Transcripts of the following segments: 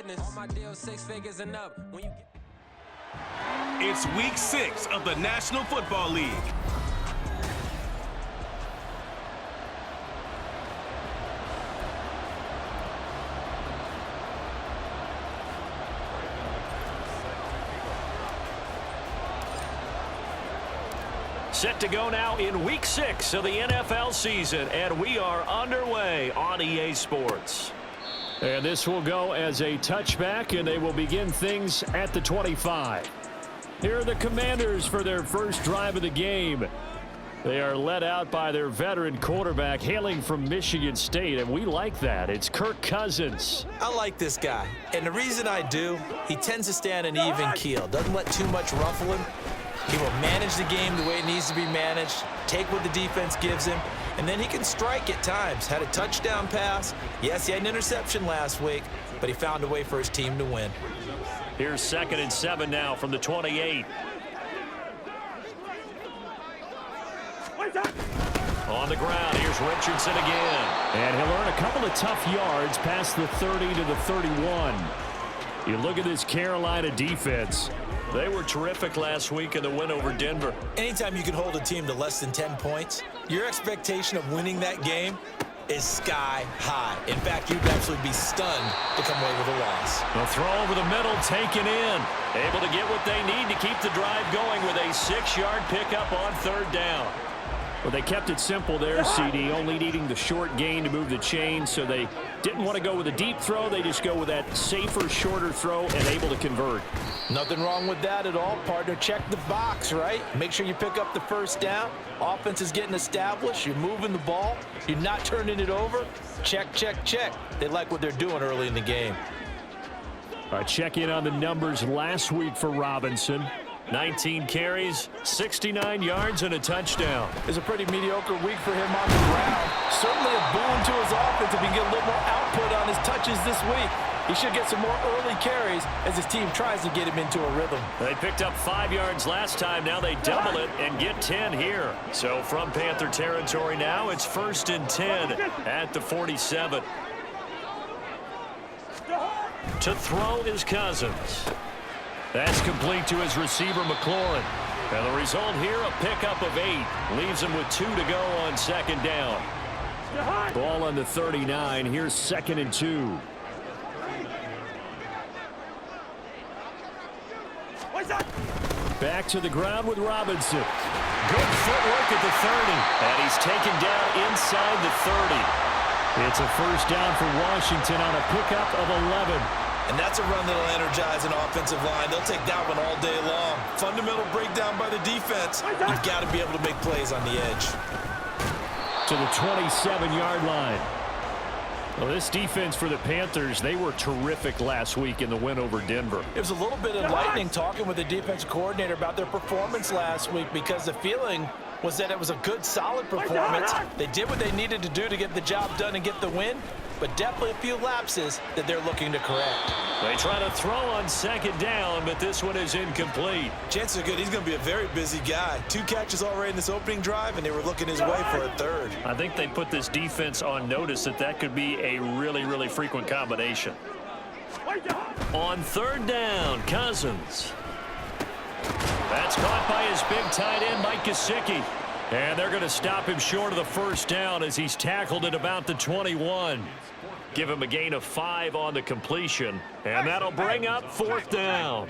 business. All my deals 6 figures and up. When you get... It's week 6 of the National Football League. Set to go now in week 6 of the NFL season, and we are underway on EA Sports. And this will go as a touchback, and they will begin things at the 25. Here are the Commanders for their first drive of the game. They are led out by their veteran quarterback hailing from Michigan State, and we like that. It's Kirk Cousins. I like this guy, and the reason I do, he tends to stay on an even keel, doesn't let too much ruffle him. He will manage the game the way it needs to be managed, take what the defense gives him, and then he can strike at times. Had a touchdown pass. Yes, he had an interception last week, but he found a way for his team to win. Here's 2nd and 7 now from the 28. On the ground, here's Richardson again. And he'll earn a couple of tough yards past the 30 to the 31. You look at this Carolina defense. They were terrific last week in the win over Denver. Anytime you can hold a team to less than 10 points, your expectation of winning that game is sky high. In fact, you'd absolutely be stunned to come away with a loss. The throw over the middle, taken in. Able to get what they need to keep the drive going with a 6-yard pickup on 3rd down. Well, they kept it simple there, CD, only needing the short gain to move the chain, so they didn't want to go with a deep throw. They just go with that safer, shorter throw and able to convert. Nothing wrong with that at all, partner. Check the box, right? Make sure you pick up the first down. Offense is getting established. You're moving the ball. You're not turning it over. Check, check, check. They like what they're doing early in the game. All right, check in on the numbers last week for Robinson. 19 carries, 69 yards, and a touchdown. It's a pretty mediocre week for him on the ground. Certainly a boon to his offense if he can get a little more output on his touches this week. He should get some more early carries as his team tries to get him into a rhythm. They picked up 5 yards last time. Now they double it and get 10 here. So from Panther territory now, it's 1st and 10 at the 47. To throw is Cousins. That's complete to his receiver, McLaurin. And the result here, a pickup of 8. Leaves him with 2 to go on 2nd down. Ball on the 39. Here's 2nd and 2. Back to the ground with Robinson. Good footwork at the 30. And he's taken down inside the 30. It's a 1st down for Washington on a pickup of 11. And that's a run that'll energize an offensive line. They'll take that one all day long. Fundamental breakdown by the defense. You've got to be able to make plays on the edge. To the 27-yard line. Well, this defense for the Panthers, they were terrific last week in the win over Denver. It was a little bit enlightening talking with the defensive coordinator about their performance last week because the feeling was that it was a good, solid performance. They did what they needed to do to get the job done and get the win, but definitely a few lapses that they're looking to correct. They try to throw on 2nd down, but this one is incomplete. Chances are good he's going to be a very busy guy. 2 catches already in this opening drive, and they were looking his way for a 3rd. I think they put this defense on notice that could be a really, really frequent combination. On 3rd down, Cousins. That's caught by his big tight end, Mike Gesicki. And they're going to stop him short of the 1st down as he's tackled at about the 21. Give him a gain of 5 on the completion. And that'll bring up 4th down.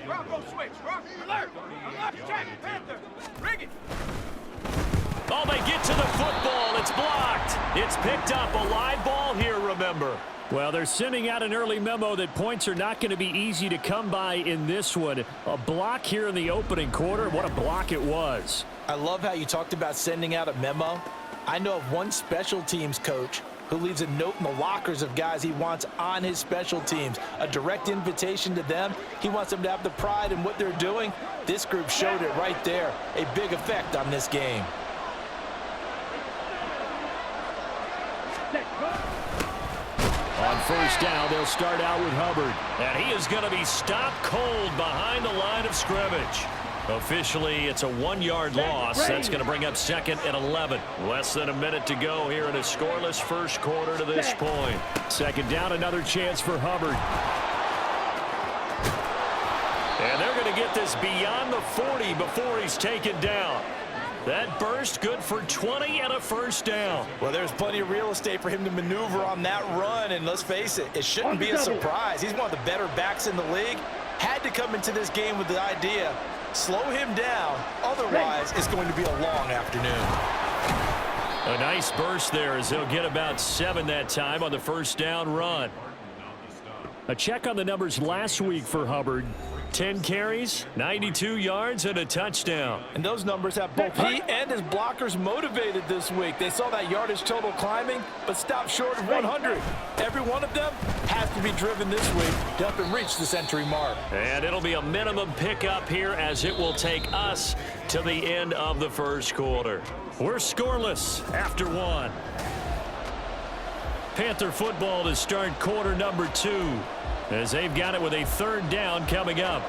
Oh, they get to the football. It's blocked. It's picked up. A live ball here, remember. Well, they're sending out an early memo that points are not going to be easy to come by in this one. A block here in the opening quarter. What a block it was. I love how you talked about sending out a memo. I know of one special teams coach who leaves a note in the lockers of guys he wants on his special teams. A direct invitation to them. He wants them to have the pride in what they're doing. This group showed it right there. A big effect on this game. On 1st down, they'll start out with Hubbard. And he is going to be stopped cold behind the line of scrimmage. Officially, it's a 1-yard loss. That's going to bring up 2nd and 11. Less than a minute to go here in a scoreless 1st quarter to this point. 2nd down, another chance for Hubbard. get this beyond the 40 before he's taken down. That burst good for 20 and a first down. Well, there's plenty of real estate for him to maneuver on that run, and let's face it, it shouldn't be a surprise. He's one of the better backs in the league. Had to come into this game with the idea, slow him down, otherwise it's going to be a long afternoon. A nice burst there as he'll get about 7 that time on the first down run. A check on the numbers last week for Hubbard. 10 carries, 92 yards, and a touchdown. And those numbers have both he and his blockers motivated this week. They saw that yardage total climbing, but stopped short of 100. Every one of them has to be driven this week to help him reach the century mark. And it'll be a minimum pickup here as it will take us to the end of the first quarter. We're scoreless after 1. Panther football to start quarter number 2. As they've got it with a third down coming up.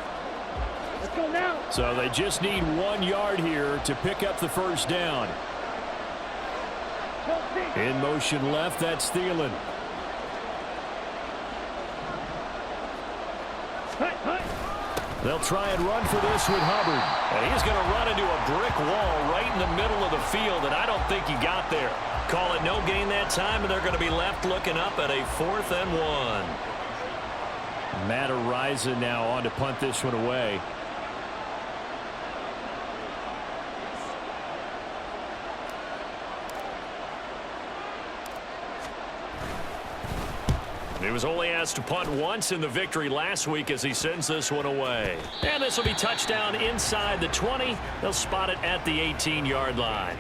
Let's go now. So they just need 1 yard here to pick up the first down. In motion left, that's Thielen. They'll try and run for this with Hubbard. And he's going to run into a brick wall right in the middle of the field, and I don't think he got there. Call it no gain that time, and they're going to be left looking up at a 4th and 1. Matt Ariza now on to punt this one away. He was only asked to punt once in the victory last week as he sends this one away. And this will be touchdown inside the 20. They'll spot it at the 18-yard line.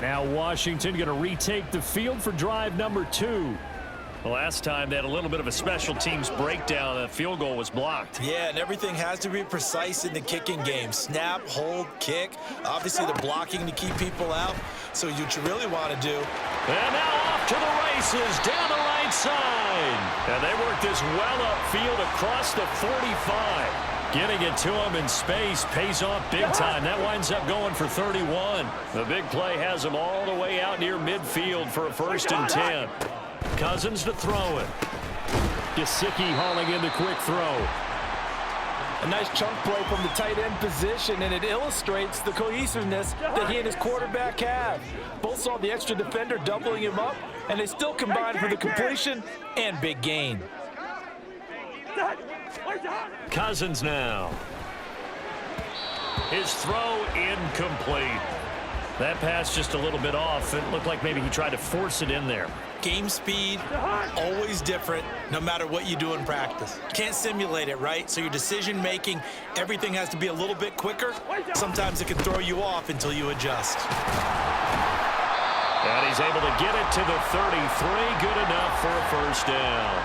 Now Washington going to retake the field for drive number 2. The last time they had a little bit of a special teams breakdown. That field goal was blocked. Yeah, and everything has to be precise in the kicking game. Snap, hold, kick. Obviously, the blocking to keep people out. So what you really want to do. And now off to the races down the right side. And they work this well upfield across the 45. Getting it to him in space pays off big time. That winds up going for 31. The big play has him all the way out near midfield for a 1st and 10. Cousins to throw it. Gesicki hauling in the quick throw. A nice chunk play from the tight end position, and it illustrates the cohesiveness that he and his quarterback have. Both saw the extra defender doubling him up, and they still combined for the completion and big gain. Cousins now. His throw incomplete. That pass just a little bit off. It looked like maybe he tried to force it in there. Game speed, always different, no matter what you do in practice. Can't simulate it, right? So your decision-making, everything has to be a little bit quicker. Sometimes it can throw you off until you adjust. And he's able to get it to the 33. Good enough for a first down.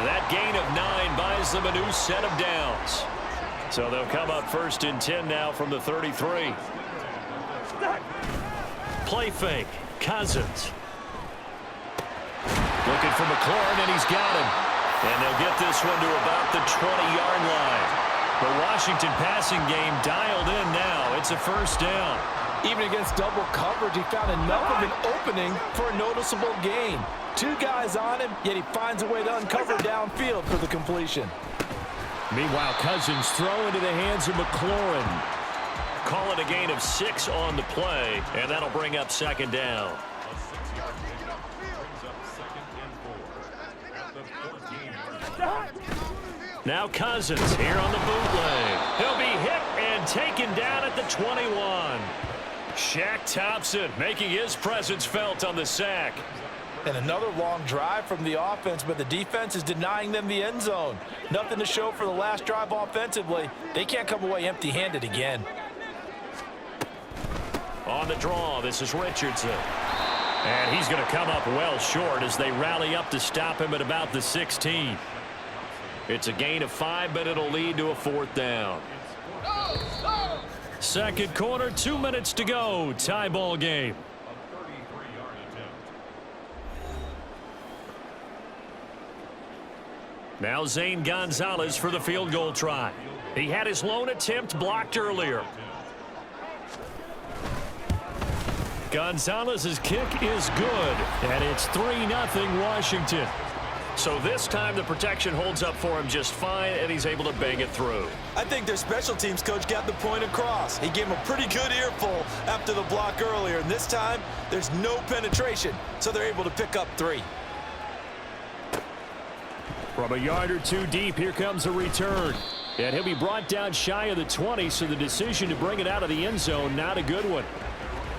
That gain of 9 buys them a new set of downs. So they'll come up 1st and 10 now from the 33. Play fake. Cousins. Looking for McLaurin, and he's got him. And they'll get this one to about the 20-yard line. The Washington passing game dialed in now. It's a first down. Even against double coverage, he found enough of an opening for a noticeable gain. 2 guys on him, yet he finds a way to uncover downfield for the completion. Meanwhile, Cousins throw into the hands of McLaurin. Call it a gain of 6 on the play, and that'll bring up 2nd down. Now Cousins here on the bootleg. He'll be hit and taken down at the 21. Shaq Thompson making his presence felt on the sack. And another long drive from the offense, but the defense is denying them the end zone. Nothing to show for the last drive offensively. They can't come away empty-handed again. On the draw, this is Richardson. And he's going to come up well short as they rally up to stop him at about the 16. It's a gain of 5, but it'll lead to a 4th down. Second quarter, 2 minutes to go. Tie ball game. Now Zane Gonzalez for the field goal try. He had his lone attempt blocked earlier. Gonzalez's kick is good, and it's 3-0 Washington. So this time the protection holds up for him just fine, and he's able to bang it through. I think their special teams coach got the point across. He gave him a pretty good earful after the block earlier, and this time there's no penetration, so they're able to pick up 3. From a yard or two deep, here comes a return. And he'll be brought down shy of the 20, so the decision to bring it out of the end zone, not a good one.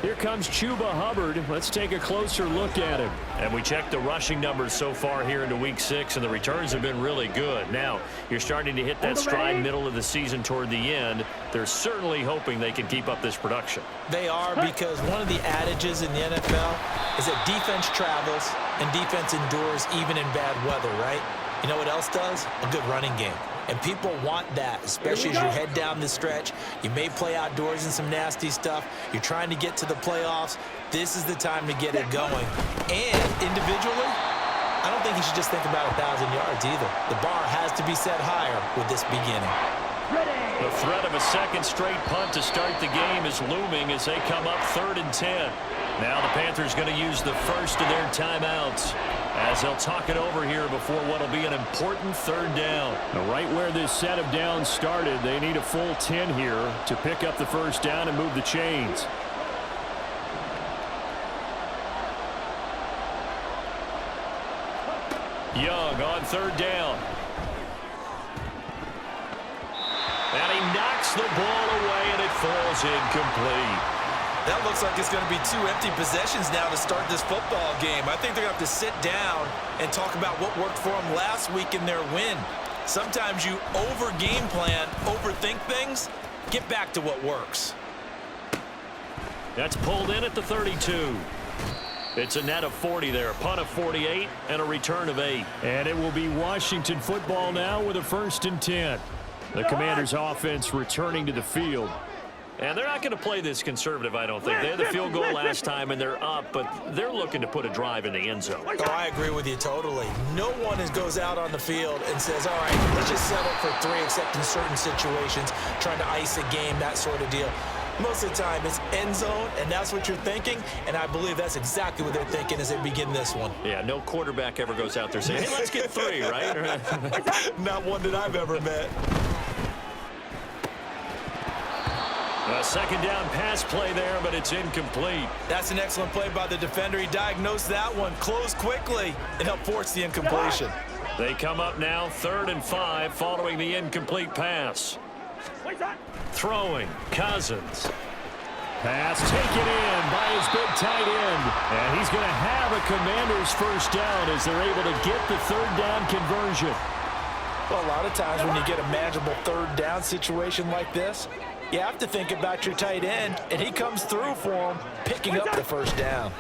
Here comes Chuba Hubbard. Let's take a closer look at him. And we checked the rushing numbers so far here into Week 6, and the returns have been really good. Now, you're starting to hit that stride middle of the season toward the end. They're certainly hoping they can keep up this production. They are, because one of the adages in the NFL is that defense travels and defense endures even in bad weather, right? You know what else does? A good running game. And people want that, especially as you head down the stretch. You may play outdoors in some nasty stuff. You're trying to get to the playoffs. This is the time to get it going. And individually, I don't think you should just think about 1,000 yards either. The bar has to be set higher with this beginning. The threat of a second straight punt to start the game is looming as they come up 3rd and 10. Now the Panthers going to use the first of their timeouts as they'll talk it over here before what will be an important 3rd down. Now, right where this set of downs started, they need a full 10 here to pick up the first down and move the chains. Young on 3rd down. And he knocks the ball away, and it falls incomplete. That looks like it's going to be 2 empty possessions now to start this football game. I think they're going to have to sit down and talk about what worked for them last week in their win. Sometimes you over-game plan, overthink things. Get back to what works. That's pulled in at the 32. It's a net of 40 there, a punt of 48, and a return of 8. And it will be Washington football now with a 1st and 10. The Commanders' offense returning to the field. And they're not going to play this conservative, I don't think. They had the field goal last time, and they're up, but they're looking to put a drive in the end zone. Oh, I agree with you totally. No one goes out on the field and says, all right, let's just settle for 3, except in certain situations, trying to ice a game, that sort of deal. Most of the time, it's end zone, and that's what you're thinking, and I believe that's exactly what they're thinking as they begin this one. Yeah, no quarterback ever goes out there saying, hey, let's get 3, right? Not one that I've ever met. A 2nd down pass play there, but it's incomplete. That's an excellent play by the defender. He diagnosed that one, closed quickly, and helped force the incompletion. They come up now 3rd and 5 following the incomplete pass. Throwing, Cousins. Pass taken in by his big tight end. And he's going to have a Commanders first down as they're able to get the 3rd down conversion. Well, a lot of times when you get a manageable 3rd down situation like this, you have to think about your tight end, and he comes through for him, picking up the first down.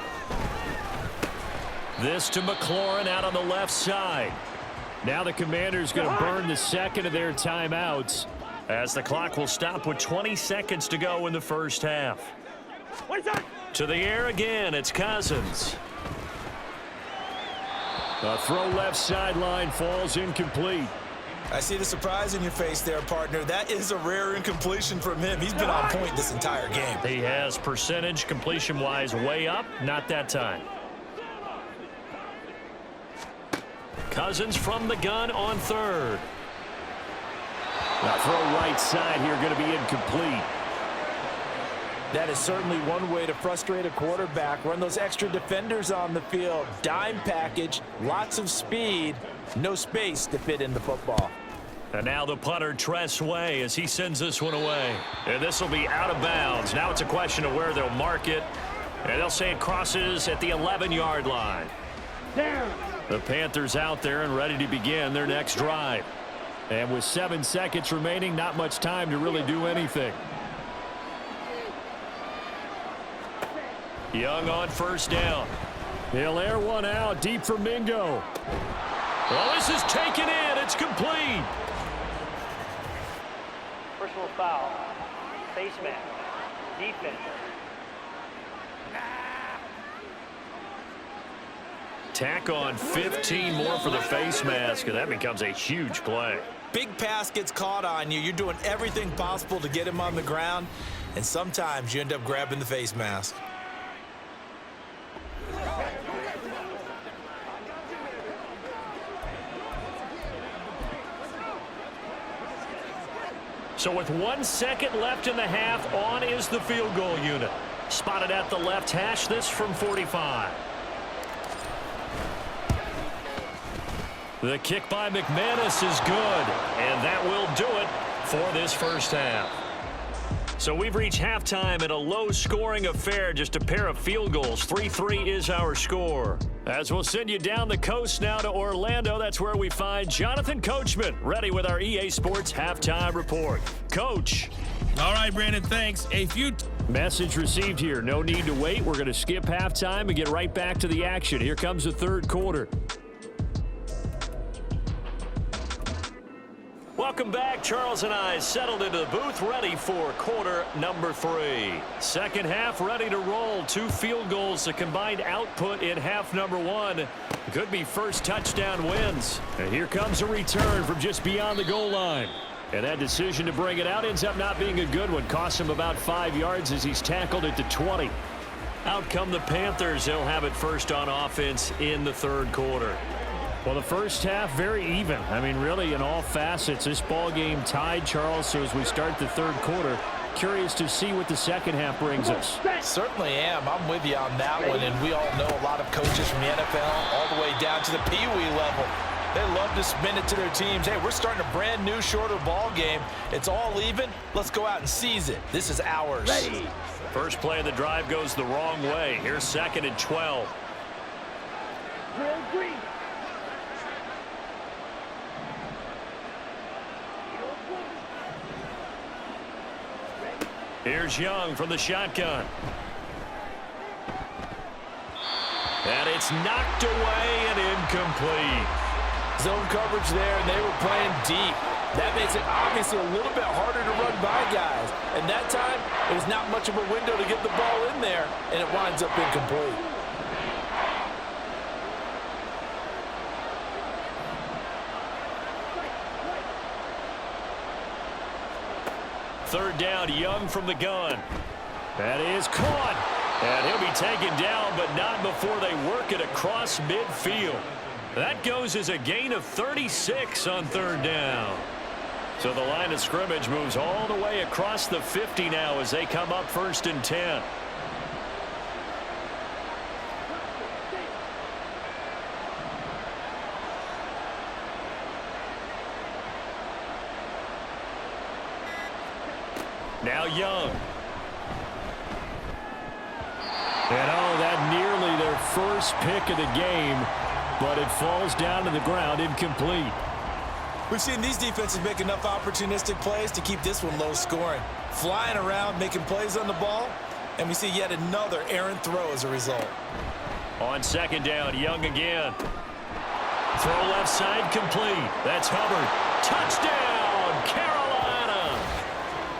This to McLaurin out on the left side. Now the Commanders going to burn the 2nd of their timeouts as the clock will stop with 20 seconds to go in the first half. To the air again, it's Cousins. A throw left sideline falls incomplete. I see the surprise in your face there, partner. That is a rare incompletion from him. He's been on point this entire game. He has percentage completion-wise way up. Not that time. Cousins from the gun on 3rd. Now throw right side here going to be incomplete. That is certainly one way to frustrate a quarterback. Run those extra defenders on the field. Dime package, lots of speed, no space to fit in the football. And now the punter, Tress Way, as he sends this one away. And this will be out of bounds. Now it's a question of where they'll mark it. And they'll say it crosses at the 11-yard line. Down. The Panthers out there and ready to begin their next drive. And with 7 seconds remaining, not much time to really do anything. Young on first down. He'll air one out deep for Mingo. Well, this is taken in. It's complete. Personal foul. Face mask. Defense. Tack on 15 more for the face mask, and that becomes a huge play. Big pass gets caught on you. You're doing everything possible to get him on the ground, and sometimes you end up grabbing the face mask. So with 1 second left in the half, on is the field goal unit. Spotted at the left hash, this from 45. The kick by McManus is good, and that will do it for this first half. So we've reached halftime in a low-scoring affair, just a pair of field goals. 3-3 is our score. As we'll send you down the coast now to Orlando, that's where we find Jonathan Coachman, ready with our EA Sports Halftime Report. Coach. All right, Brandon, thanks. A few Message received here. No need to wait. We're going to skip halftime and get right back to the action. Here comes the third quarter. Welcome back. Charles and I settled into the booth, ready for quarter number 3. Second half ready to roll. 2 field goals, the combined output in half number 1. Could be first touchdown wins. And here comes a return from just beyond the goal line. And that decision to bring it out ends up not being a good one. Costs him about 5 yards as he's tackled at the 20. Out come the Panthers. They'll have it first on offense in the third quarter. Well, the first half, very even. I mean, really, in all facets, this ball game tied, Charles. So as we start the third quarter, curious to see what the second half brings us. Certainly am. I'm with you on that one. And we all know a lot of coaches from the NFL all the way down to the Pee Wee level. They love to spin it to their teams. Hey, we're starting a brand new, shorter ball game. It's all even. Let's go out and seize it. This is ours. Ready. First play of the drive goes the wrong way. Here's 2nd and 12. Real green. Here's Young from the shotgun. And it's knocked away and incomplete. Zone coverage there, and they were playing deep. That makes it obviously a little bit harder to run by guys. And that time, it was not much of a window to get the ball in there, and it winds up incomplete. Third down, Young from the gun. That is caught. And he'll be taken down, but not before they work it across midfield. That goes as a gain of 36 on third down. So the line of scrimmage moves all the way across the 50 now as they come up 1st and 10. Now Young. And that nearly their first pick of the game, but it falls down to the ground incomplete. We've seen these defenses make enough opportunistic plays to keep this one low scoring. Flying around, making plays on the ball, and we see yet another errant throw as a result. On 2nd down, Young again. Throw left side complete. That's Hubbard. Touchdown, Carolina.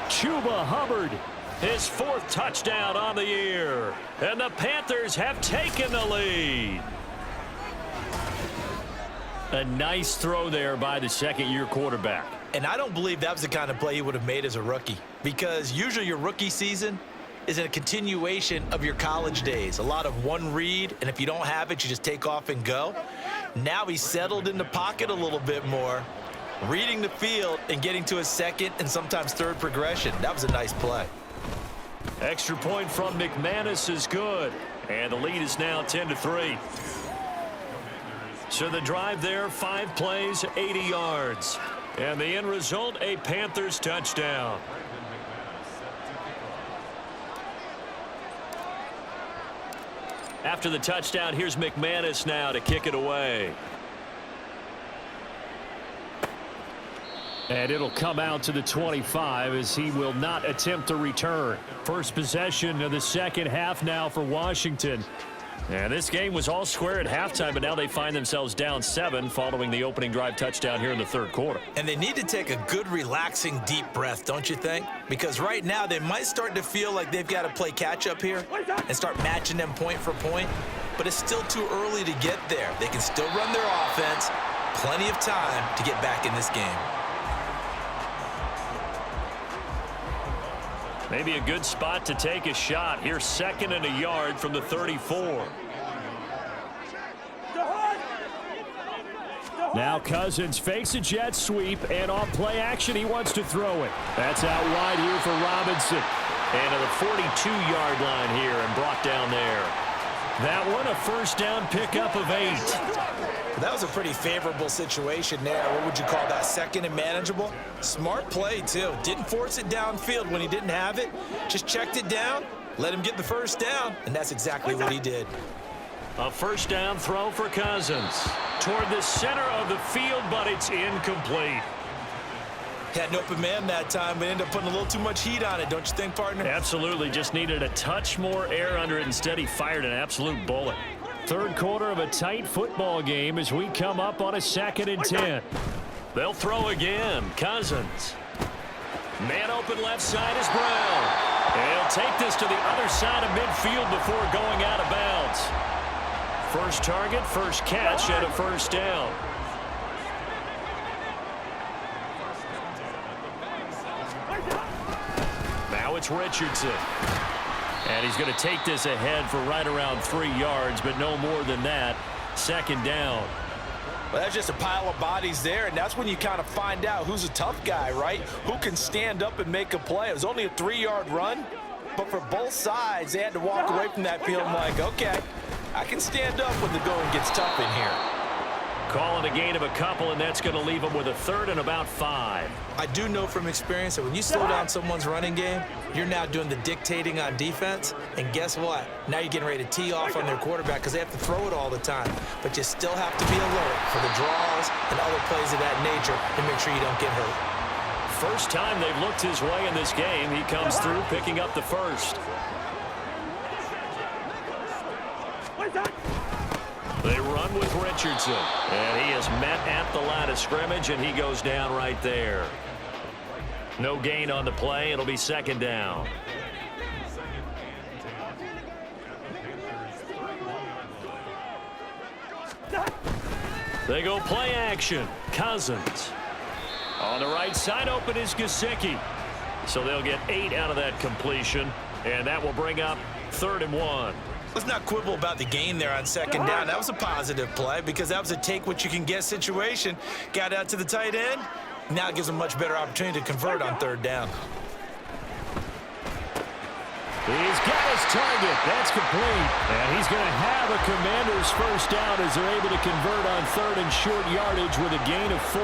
Chuba Hubbard, his 4th touchdown on the year. And the Panthers have taken the lead. A nice throw there by the second-year quarterback. And I don't believe that was the kind of play he would have made as a rookie, because usually your rookie season is a continuation of your college days. A lot of one read, and if you don't have it, you just take off and go. Now he's settled in the pocket a little bit more, reading the field and getting to his 2nd and sometimes 3rd progression. That was a nice play. Extra point from McManus is good, and the lead is now 10-3. So the drive there, 5 plays, 80 yards. And the end result, a Panthers touchdown. After the touchdown, here's McManus now to kick it away. And it'll come out to the 25 as he will not attempt to return. First possession of the second half now for Washington. And this game was all square at halftime, but now they find themselves down 7 following the opening drive touchdown here in the third quarter. And they need to take a good, relaxing, deep breath, don't you think? Because right now they might start to feel like they've got to play catch-up here and start matching them point for point. But it's still too early to get there. They can still run their offense. Plenty of time to get back in this game. Maybe a good spot to take a shot. Here's 2nd and a yard from the 34. Now Cousins fakes a jet sweep, and off play action, he wants to throw it. That's out wide here for Robinson. And to the 42-yard line here and brought down there. That one, a first down pickup of 8. That was a pretty favorable situation there. What would you call that? Second and manageable? Smart play, too. Didn't force it downfield when he didn't have it. Just checked it down, let him get the first down, and that's exactly what he did. A first down throw for Cousins. Toward the center of the field, but it's incomplete. Had an open man that time, but ended up putting a little too much heat on it, don't you think, partner? Absolutely. Just needed a touch more air under it. Instead, he fired an absolute bullet. Third quarter of a tight football game as we come up on a 2nd and 10. They'll throw again. Cousins. Man open left side is Brown. And he'll take this to the other side of midfield before going out of bounds. First target, first catch, and a first down. Now it's Richardson. And he's going to take this ahead for right around 3 yards, but no more than that. Second down. Well, that's just a pile of bodies there, and that's when you kind of find out who's a tough guy, right? Who can stand up and make a play. It was only a 3-yard run, but for both sides, they had to walk away from that field like, okay, I can stand up when the going gets tough in here. Calling a gain of a couple, and that's going to leave them with a 3rd and about 5. I do know from experience that when you slow down someone's running game, you're now doing the dictating on defense, and guess what? Now you're getting ready to tee off on their quarterback because they have to throw it all the time. But you still have to be alert for the draws and other plays of that nature to make sure you don't get hurt. First time they've looked his way in this game. He comes through picking up the first. They run with Richardson, and he is met at the line of scrimmage, and he goes down right there. No gain on the play. It'll be second down. They go play action. Cousins. On the right side open is Gesicki. So they'll get 8 out of that completion, and that will bring up 3rd and 1. Let's not quibble about the gain there on second down. That was a positive play because that was a take-what-you-can-get situation. Got out to the tight end. Now it gives them a much better opportunity to convert on 3rd down. He's got his target. That's complete. And he's going to have a Commander's first down as they're able to convert on 3rd and short yardage with a gain of 4.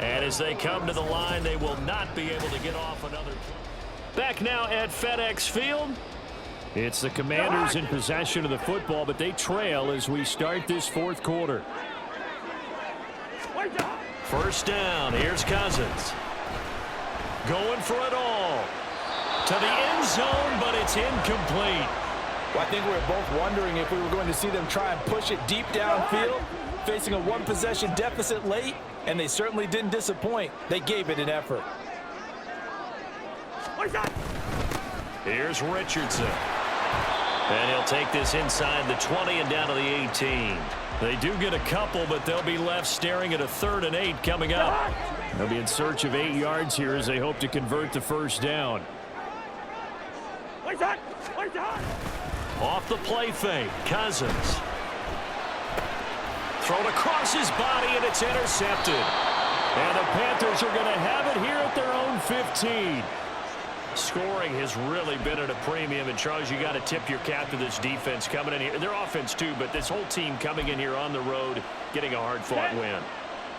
And as they come to the line, they will not be able to get off another. Back now at FedEx Field. It's the Commanders in possession of the football, but they trail as we start this 4th quarter. First down. Here's Cousins. Going for it all. To the end zone, but it's incomplete. Well, I think we were both wondering if we were going to see them try and push it deep downfield, facing a 1-possession deficit late, and they certainly didn't disappoint. They gave it an effort. Here's Richardson. And he'll take this inside the 20 and down to the 18. They do get a couple, but they'll be left staring at a 3rd and 8 coming up. They'll be in search of 8 yards here as they hope to convert the first down. Off the play fake, Cousins. Thrown across his body, and it's intercepted. And the Panthers are going to have it here at their own 15. Scoring has really been at a premium, and Charles, you got to tip your cap to this defense coming in here. Their offense too, but this whole team coming in here on the road, getting a hard-fought win.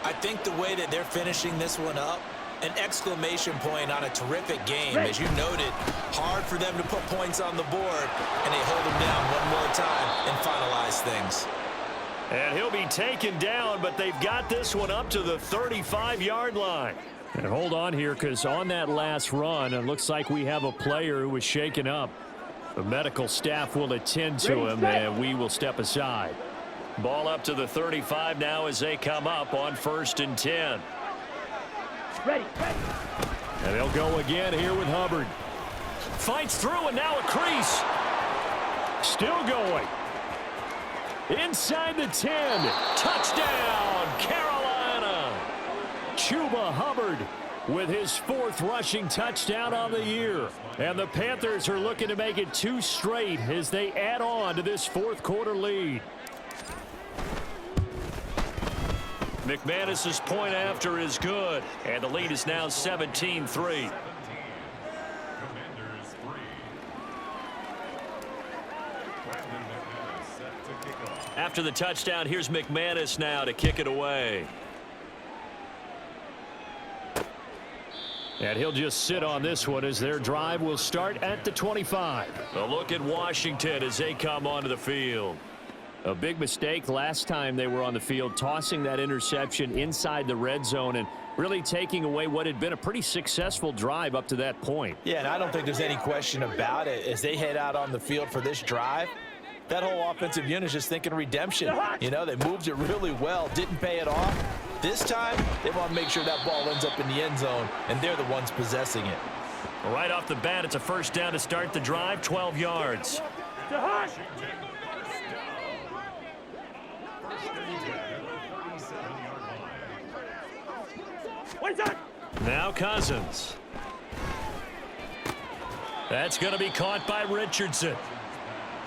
I think the way that they're finishing this one up, an exclamation point on a terrific game. As you noted, hard for them to put points on the board, and they hold them down one more time and finalize things. And he'll be taken down, but they've got this one up to the 35-yard line. And hold on here, because on that last run, it looks like we have a player who was shaken up. The medical staff will attend to him, and we will step aside. Ball up to the 35 now as they come up on 1st and 10. Ready. And they'll go again here with Hubbard. Fights through, and now a crease. Still going. Inside the 10. Touchdown, Carolina. Chuba Hubbard with his 4th rushing touchdown on the year. And the Panthers are looking to make it 2 straight as they add on to this 4th quarter lead. McManus's point after is good, and the lead is now 17-3. After the touchdown, here's McManus now to kick it away. And he'll just sit on this one as their drive will start at the 25. A look at Washington as they come onto the field. A big mistake last time they were on the field, tossing that interception inside the red zone and really taking away what had been a pretty successful drive up to that point. Yeah, and I don't think there's any question about it. As they head out on the field for this drive, that whole offensive unit is just thinking redemption. You know, they moved it really well, didn't pay it off. This time, they want to make sure that ball ends up in the end zone, and they're the ones possessing it. Right off the bat, it's a first down to start the drive, 12 yards. Now Cousins. That's going to be caught by Richardson.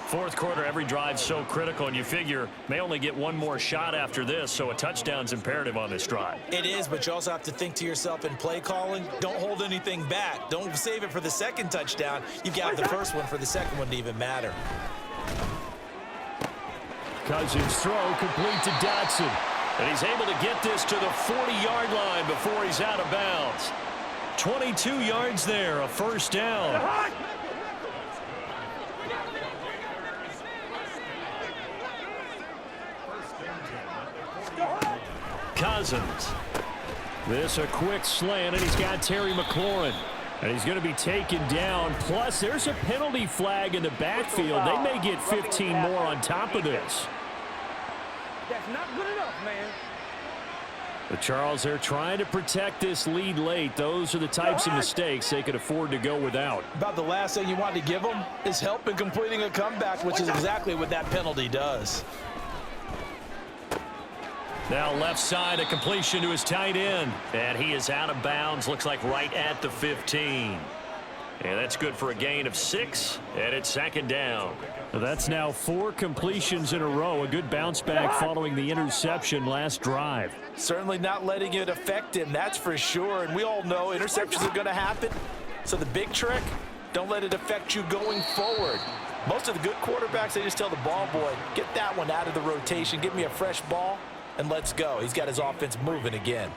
4th quarter, every drive so critical, and you figure may only get one more shot after this, so a touchdown's imperative on this drive. It is, but you also have to think to yourself in play calling, don't hold anything back. Don't save it for the second touchdown. You've got the first one for the second one to even matter. Cousins throw complete to Dotson. And he's able to get this to the 40-yard line before he's out of bounds. 22 yards there, a first down. Cousins. This a quick slant, and he's got Terry McLaurin. And he's going to be taken down. Plus, there's a penalty flag in the backfield. They may get 15 more on top of this. That's not good enough, man. The Charles, they're trying to protect this lead late. Those are the types of mistakes they could afford to go without. About the last thing you want to give them is help in completing a comeback, which is exactly what that penalty does. Now left side, a completion to his tight end. And he is out of bounds, looks like right at the 15. And that's good for a gain of 6, and it's 2nd down. That's now 4 completions in a row. A good bounce back following the interception last drive. Certainly not letting it affect him, that's for sure. And we all know interceptions are going to happen. So the big trick, don't let it affect you going forward. Most of the good quarterbacks, they just tell the ball boy, get that one out of the rotation, give me a fresh ball, and let's go. He's got his offense moving again.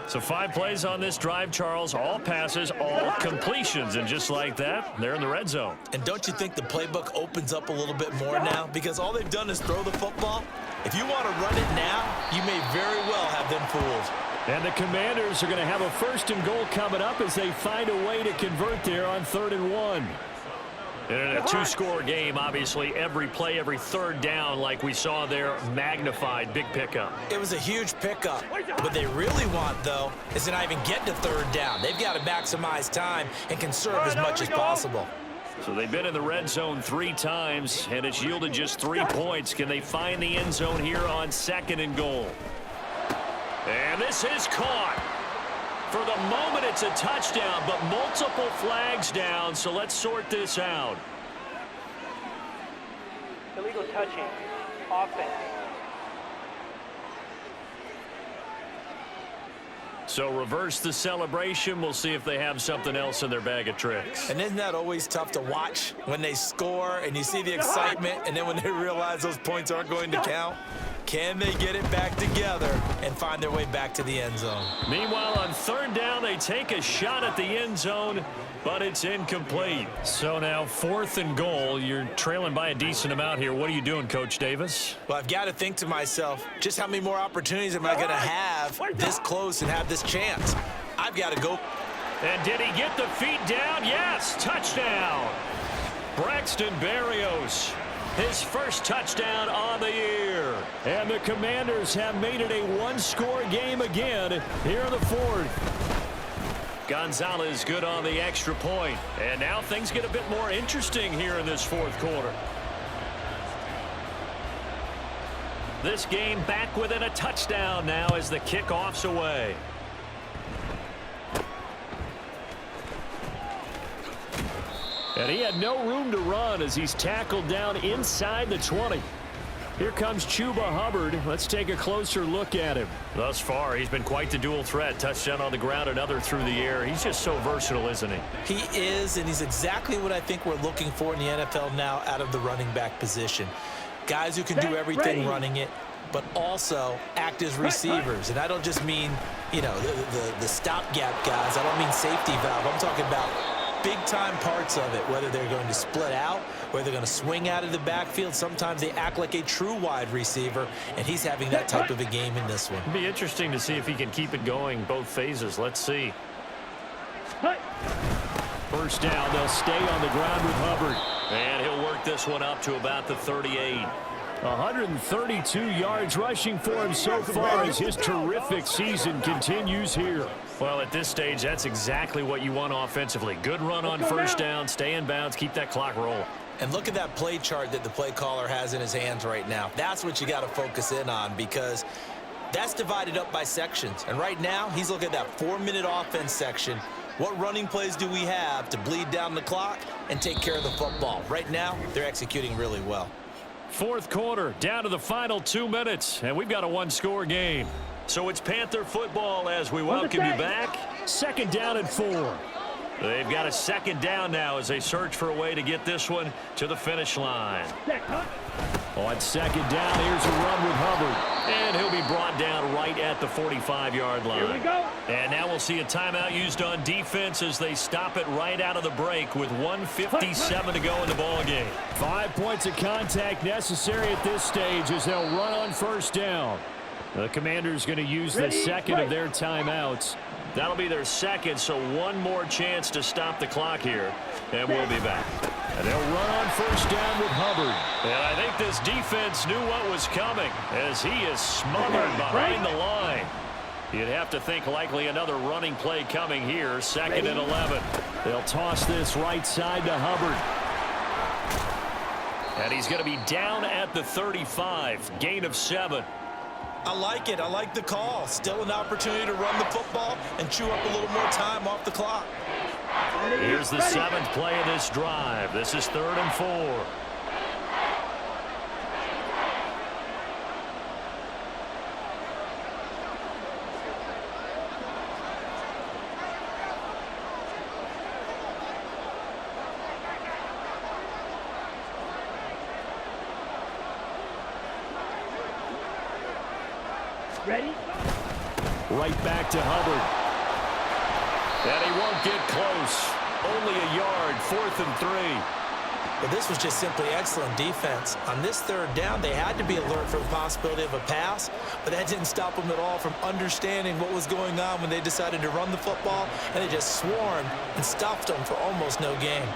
So 5 plays on this drive, Charles. All passes, all completions. And just like that, they're in the red zone. And don't you think the playbook opens up a little bit more now? Because all they've done is throw the football. If you want to run it now, you may very well have them fooled. And the Commanders are going to have a 1st and goal coming up as they find a way to convert there on 3rd and 1. And in a 2-score game, obviously, every play, every 3rd down, like we saw there, magnified, big pickup. It was a huge pickup. What they really want, though, is to not even get to 3rd down. They've got to maximize time and conserve as much as possible. So they've been in the red zone 3 times, and it's yielded just 3 points. Can they find the end zone here on 2nd and goal? And this is caught. For the moment, it's a touchdown, but multiple flags down, so let's sort this out. Illegal touching. Offense. So reverse the celebration. We'll see if they have something else in their bag of tricks. And isn't that always tough to watch when they score and you see the excitement, and then when they realize those points aren't going to count? Can they get it back together and find their way back to the end zone? Meanwhile, on 3rd down, they take a shot at the end zone, but it's incomplete. So now 4th and goal. You're trailing by a decent amount here. What are you doing, Coach Davis? Well, I've got to think to myself, just how many more opportunities am I going to have this close and have this chance? I've got to go. And did he get the feet down? Yes, touchdown. Braxton Berrios. His 1st touchdown on the year. And the Commanders have made it a 1-score game again here in the 4th. Gonzalez good on the extra point. And now things get a bit more interesting here in this 4th quarter. This game back within a touchdown now as the kickoff's away. And he had no room to run as he's tackled down inside the 20. Here comes Chuba Hubbard. Let's take a closer look at him. Thus far, he's been quite the dual threat. Touchdown on the ground, another through the air. He's just so versatile, isn't he? He is, and he's exactly what I think we're looking for in the NFL now out of the running back position. Guys who can do everything running it, but also act as receivers. And I don't just mean, you know, the stopgap guys. I don't mean safety valve. I'm talking about big-time parts of it, whether they're going to split out, whether they're going to swing out of the backfield. Sometimes they act like a true wide receiver, and he's having that type of a game in this one. It'll be interesting to see if he can keep it going both phases. Let's see. First down, they'll stay on the ground with Hubbard. And he'll work this one up to about the 38. 132 yards rushing for him so far as his terrific season continues here. Well, at this stage, that's exactly what you want offensively. Good run on first down, stay in bounds, keep that clock rolling. And look at that play chart that the play caller has in his hands right now. That's what you got to focus in on, because that's divided up by sections. And right now, he's looking at that 4-minute offense section. What running plays do we have to bleed down the clock and take care of the football? Right now, they're executing really well. Fourth quarter, down to the final 2 minutes, and we've got a one-score game. So it's Panther football as we welcome you back. Second down and 4. They've got a second down now as they search for a way to get this one to the finish line. On second down, here's a run with Hubbard. And he'll be brought down right at the 45-yard line. Here we go. And now we'll see a timeout used on defense as they stop it right out of the break with 1:57 to go in the ball game. 5 points of contact necessary at this stage as they'll run on first down. The Commanders going to use the second of their timeouts. That'll be their second, so one more chance to stop the clock here, and we'll be back. And they'll run on first down with Hubbard. And I think this defense knew what was coming as he is smothered behind the line. You'd have to think likely another running play coming here, second and 11. They'll toss this right side to Hubbard. And he's going to be down at the 35, gain of 7. I like it. I like the call. Still an opportunity to run the football and chew up a little more time off the clock. Here's the 7th play of this drive. This is 3rd and 4. Ready? Right back to Hubbard. And he won't get close. Only a yard, 4th and 3. But this was just simply excellent defense. On this third down, they had to be alert for the possibility of a pass, but that didn't stop them at all from understanding what was going on when they decided to run the football, and they just swarmed and stopped them for almost no gain.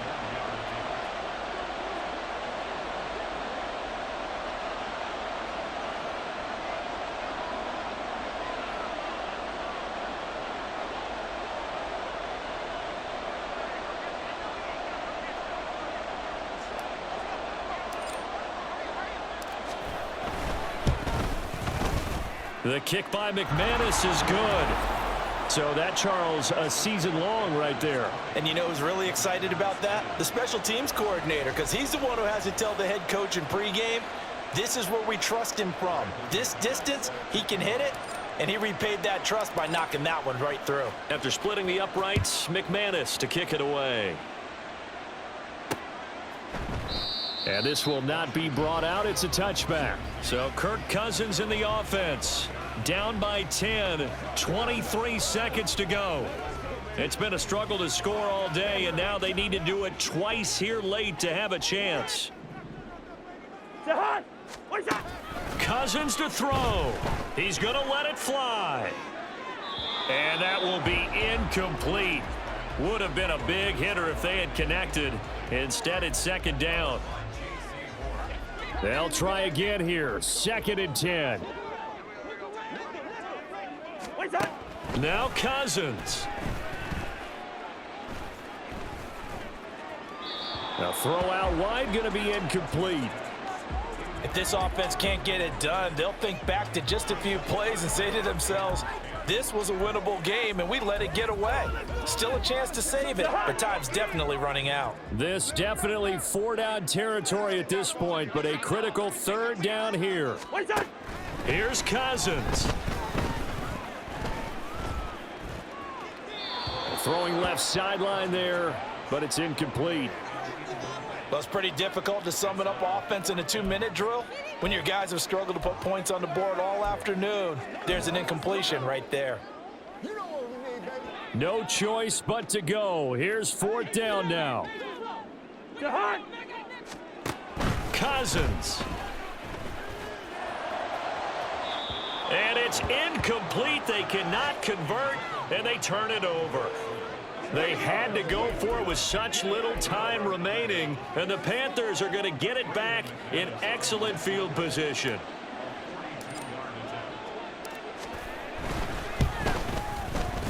The kick by McManus is good. So that, Charles, a season long right there. And you know who's really excited about that? The special teams coordinator, because he's the one who has to tell the head coach in pregame, this is where we trust him from. This distance, he can hit it, and he repaid that trust by knocking that one right through. After splitting the uprights, McManus to kick it away. And this will not be brought out. It's a touchback. So Kirk Cousins in the offense. Down by 10. 23 seconds to go. It's been a struggle to score all day, and now they need to do it twice here late to have a chance. Cousins to throw. He's going to let it fly. And that will be incomplete. Would have been a big hitter if they had connected. Instead, it's second down. They'll try again here. 2nd and 10. Now Cousins. A throw out wide, going to be incomplete. If this offense can't get it done, they'll think back to just a few plays and say to themselves, This was a winnable game, and we let it get away. Still a chance to save it, but time's definitely running out. This definitely 4-down territory at this point, but a critical 3rd down here. Here's Cousins. Throwing left sideline there, but it's incomplete. Well, it's pretty difficult to sum it up offense in a 2-minute drill when your guys have struggled to put points on the board all afternoon. There's an incompletion right there. No choice but to go. Here's 4th down now. Cousins. And it's incomplete. They cannot convert, and they turn it over. They had to go for it with such little time remaining, and the Panthers are going to get it back in excellent field position.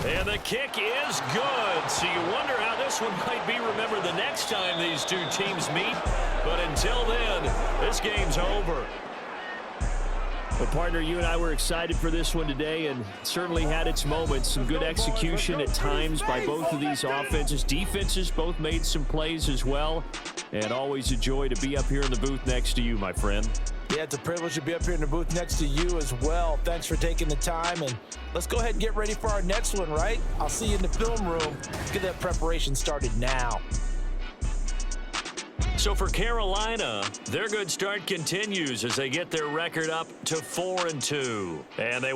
And the kick is good. So you wonder how this one might be remembered the next time these two teams meet. But until then, this game's over. Well, partner, you and I were excited for this one today, and certainly had its moments. Some good execution at times by both of these offenses. Defenses both made some plays as well. And always a joy to be up here in the booth next to you, my friend. Yeah, it's a privilege to be up here in the booth next to you as well. Thanks for taking the time, and let's go ahead and get ready for our next one, right? I'll see you in the film room. Let's get that preparation started now. So for Carolina, their good start continues as they get their record up to 4-2. And they